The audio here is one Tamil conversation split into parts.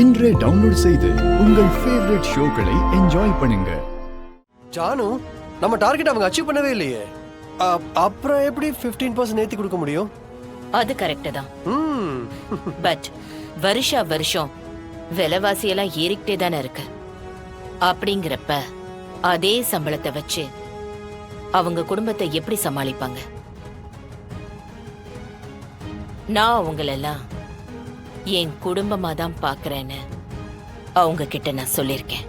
இன்றே டவுன்லோட் செய்து உங்கள் ஃபேவரட் ஷோக்களை என்ஜாய் பண்ணுங்க. ஜானு, நம்ம டார்கெட் அவங்க அச்சீவ் பண்ணவே இல்லையே. அப்புறம் எப்படி 15% ஏத்தி கொடுக்க முடியும்? அது கரெக்ட் தான். பட் வருஷம் விலைவாசி எல்லாம் ஏறிக்கிட்டே தானே இருக்கு. அப்படிங்கிறப்ப அதே சம்பளத்தை வச்சு அவங்க குடும்பத்தை எப்படி சமாளிப்பாங்க? நான் அவங்களெல்லாம் என் குடும்பமா தான் பாக்குறேன்னு அவங்க கிட்ட நான் சொல்லியிருக்கேன்.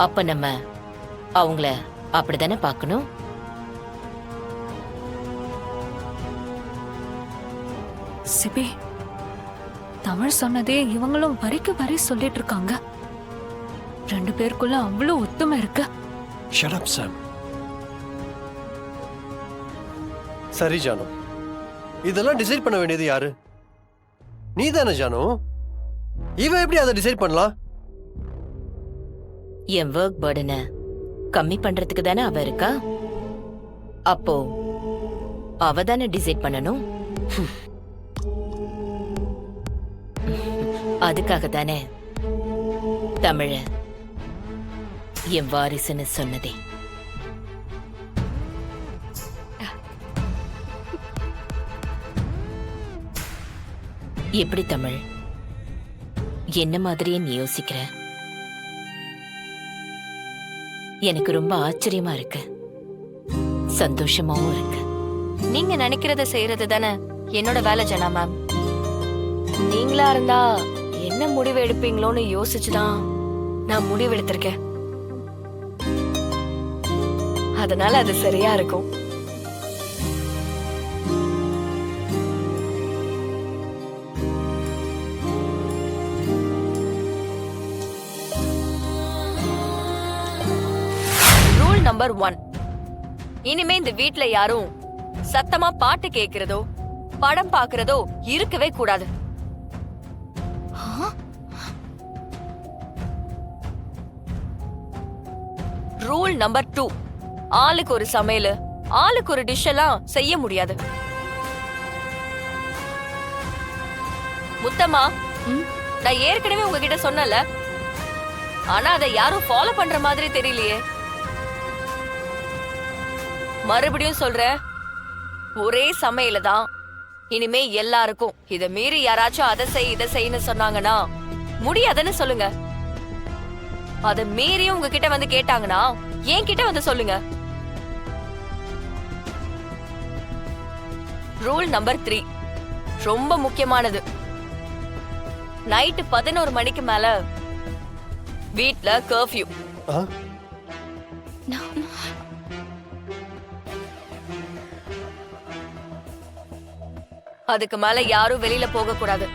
அப்ப நம்ம அவங்கள அப்படித்தானே பார்க்கணும். சிபி, தமிழ் சொன்னதே இவங்களும் வரிக்கு வரி சொல்லிட்டு இருக்காங்க. ரெண்டு பேருக்குள்ள அவ்வளவு ஒத்துமை இருக்கு. Shut up, Sam. சரி ஜானு, இதெல்லாம் டிசைட் பண்ண வேண்டியது யாரு? நீ தானே ஜானு. இவன் எப்படி அதை டிசைட் பண்ணலாம்? என் ஒர்க் பர்டனை கம்மி பண்றதுக்கு தானே அவ இருக்கா. அப்போ அவ தானே டிசைட் பண்ணணும். அதுக்காக தானே தமிழ என் வாரிசுன்னு சொன்னதே. எப்படி தமிழ், என்ன மாதிரியே நீ யோசிக்கிற? எனக்கு ரொம்ப ஆச்சரியமா இருக்கு, சந்தோஷமாவும் இருக்கு. நீங்க நினைக்கிறத செய்யறது தானே என்னோட வேலை ஜனா மேம். நீங்களா இருந்தா என்ன முடிவு எடுப்பீங்களோன்னு யோசிச்சுதான் நான் முடிவு எடுத்திருக்கேன். அதனால அது சரியா இருக்கும். ரூல் நம்பர் 1, இனிமே இந்த வீட்ல யாரும் சத்தமா பாட்டு கேக்குறதோ படம் பாக்குறதோ இருக்கவே கூடாது. ரூல் நம்பர் 2, ஆளுக்கு ஒரு சமையல் ஆளுக்கு ஒரு டிஷ் எல்லாம் செய்ய முடியாது. முத்தம்மா, நான் ஏற்கனவே உங்ககிட்ட சொன்னல, ஆனா அதை யாரும் ஃபாலோ பண்ற மாதிரி தெரியலையே. மறுபடியும் சொல்றேன், ஒரே சமையல தான் இனிமே எல்லாருக்கும். இத மீறி யாராச்சும் அதை செய் இதை செய்யன்னு சொன்னாங்கன்னா முடியாதுன்னு சொல்லுங்க. அத மீறியும் உங்ககிட்ட வந்து கேட்டாங்கன்னா என்கிட்ட வந்து சொல்லுங்க. ரூல் நம்பர் 3 ரொம்ப முக்கியமானது. நைட்டு 11 மணிக்கு மேல வீட்ல கர்ஃபியூ. அதுக்கு மேல யாரும் வெளியில போக கூடாது.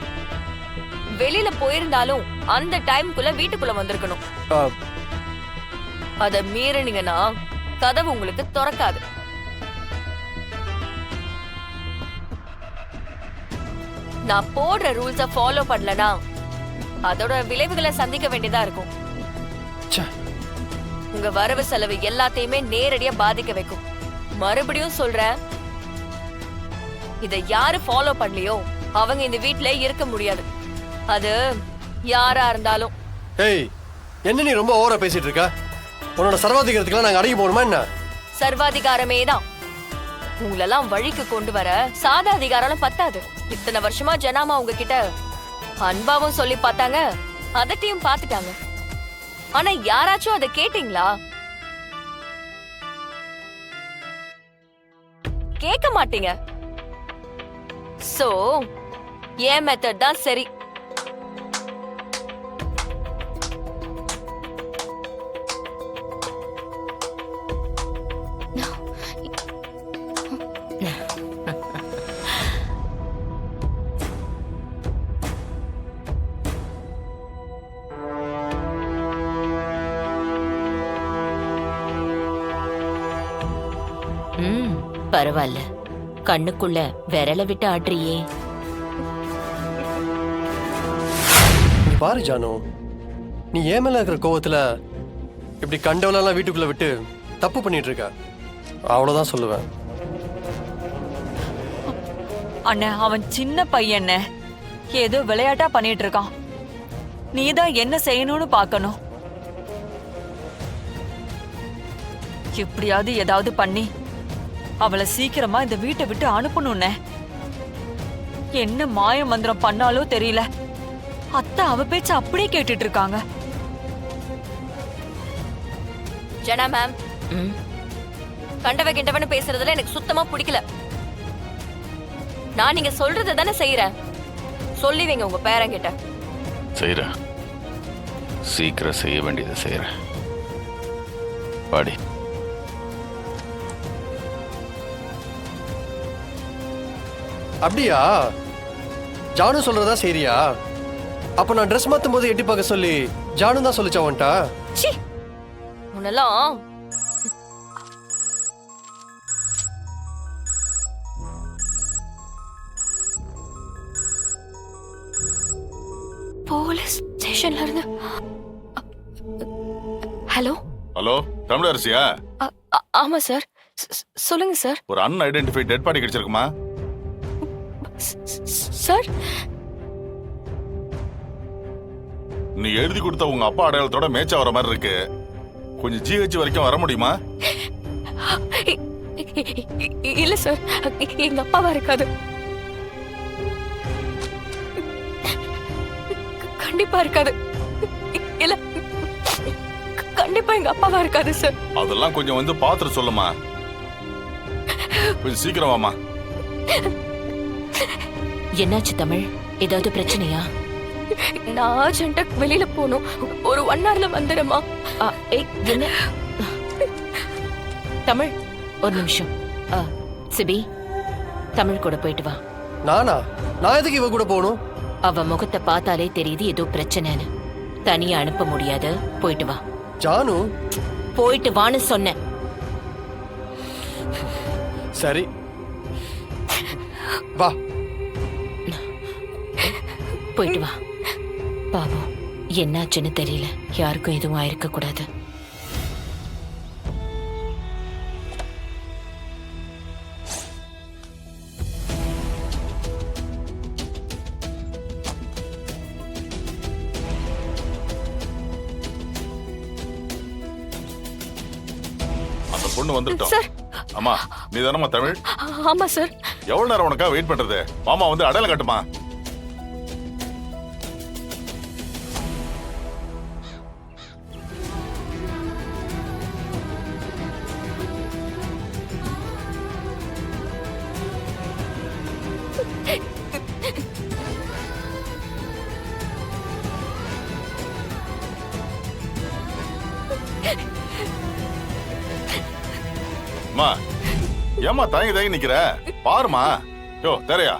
வெளியில போயிருந்தாலும் அந்த டைம்குள்ள வீட்டுக்குள்ள வந்திருக்கணும். அத மீறினீங்கன்னா கதவு உங்களுக்கு திறக்காது. நான் போடுற ரூல்ஸ ஃபாலோ பண்ணலனா அதோட விளைவுகளை சந்திக்க வேண்டியதா இருக்கும். உங்க வரவு செலவு எல்லாத்தையுமே நேரடியா பாதிக்க வைக்கும். மறுபடியும் சொல்றேன், இத யாரு ஃபாலோ பண்ணலையோ அவங்க இந்த வீட்ல இருக்க முடியாது. அது யாரா இருந்தாலும். ஏய், என்ன நீ ரொம்ப ஓவரா பேசிட்டு இருக்க? உன்னோட சர்வாதிகாரத்துக்குலாம் நாங்க அடங்கி போகணுமா என்ன? சர்வாதிகாரமே தான். உங்களெல்லாம் வழிக்கு கொண்டு வர சாதா அதிகாரம் பத்தாது. இத்தனை வருஷமா ஜனாமா உங்ககிட்ட அன்பாவும் சொல்லி பார்த்தாங்க, அதட்டையும் பார்த்துட்டாங்க. ஆனா யாராச்சும் அதை கேட்டீங்களா? கேட்க மாட்டீங்க. சோ என் மெத்தட் தான் சரி. பரவாயில்ல, கண்ணுக்குள்ள விரல விட்டு ஆடுறியே. பாரு ஜானு, நீ ஏன் மேல இருக்கிற கோவத்துல இப்படி கண்டவளெல்லாம் வீட்டுக்குள்ள விட்டு தப்பு பண்ணிட்டு இருக்க. அவ்வளவுதான் சொல்லுவேன். அண்ணே, அவன் சின்ன பையன். ஏதோ விளையாட்டா பண்ணிட்டு இருக்கான். நீதான் என்ன செய்யணும்னு பார்க்கணும். எப்படியாவது ஏதாவது பண்ணி அவளை சீக்கிரமா இந்த வீட்டை விட்டு அனுப்பணும்னே. என்ன மாய மந்திரம் பண்ணாலோ தெரியல, அத்தை அவ பேச்ச அப்படியே கேட்டுட்டு இருக்காங்க. ஜனா மேம், ம், கண்டவ கிண்டவன்னு பேசுறதுல எனக்கு சுத்தமா பிடிக்கல. நான் நீங்க சொல்றதை தானே செய்யறேன். சொல்லி வைங்க உங்க பேரங்கிட்ட. செய்கிறேன், சீக்கிரம் செய்ய வேண்டியதை செய்கிறேன். பாடி. அப்படியா? ஜானு சொல்றதா சரியா? அப்ப நான் ட்ரெஸ் மாத்தும் போது எட்டி பார்க்க சொல்லி ஜானு தான் சொல்லிச்சா வந்துட்டா? ச்சீ, உன்னெல்லாம் போலீஸ் ஸ்டேஷன்ல இருந்து. ஹலோ ஹலோ, தமிழரசியா? ஆமா சார். சொல்லுங்க சார். ஒரு அன்ஐடென்டிஃபைட் டெட் பாடி கிடைச்சிருக்குமா? சார், நீ எழுதி கொடுத்த உங்க அப்பா அடையாளத்தோட மேட்சா வர மாதிரி இருக்கு. கொஞ்சம் ஜிஹெச் வரைக்கும் வர முடியுமா? இல்ல சார், எங்க அப்பாவா இருக்காது. கண்டிப்பா இருக்காது. இல்ல, கண்டிப்பா எங்க அப்பாவா இருக்காது சார். அதெல்லாம் கொஞ்சம் வந்து பாத்துட்டு சொல்லுமா. கொஞ்சம் சீக்கிரம் வாமா. என்னாச்சு தமிழ்? ஏதாவது பிரச்சனையா? நான் அர்ஜென்ட்டா வெளியில போகணும். ஒரு 1 ஹவர்ல வந்துடுமா? ஏய், என்ன தமிழ், ஒரு நிமிஷம். சிபி, தமிழ் கூட போயிட்டு வா. நானா? நான் எதுக்கு இவ கூட போகணும்? அவ முகத்தை பார்த்தாலே தெரியுது ஏதோ பிரச்சனைன்னு. தனியா அனுப்ப முடியாது, போயிட்டு வா. ஜானு, போயிட்டு வான்னு சொன்னேன். சரி வா. போயிட்டு வா. பாபு, என்னாச்சுன்னு தெரியல. யாருக்கும் எதுவும் ஆயிருக்க கூடாது. அந்த பொண்ணு வந்துட்டோம். சார். அம்மா, நீ தானம்மா தமிழ்? ஆமா சார். எவ்வளவு நேரம் உனக்கா வெயிட் பண்றது? மாமா வந்து அடையாளம் காட்டுமா. அம்மா, ஏம்மா தயங்கி தயங்கி நிக்கிற? பாருமா. யோ தேரையா,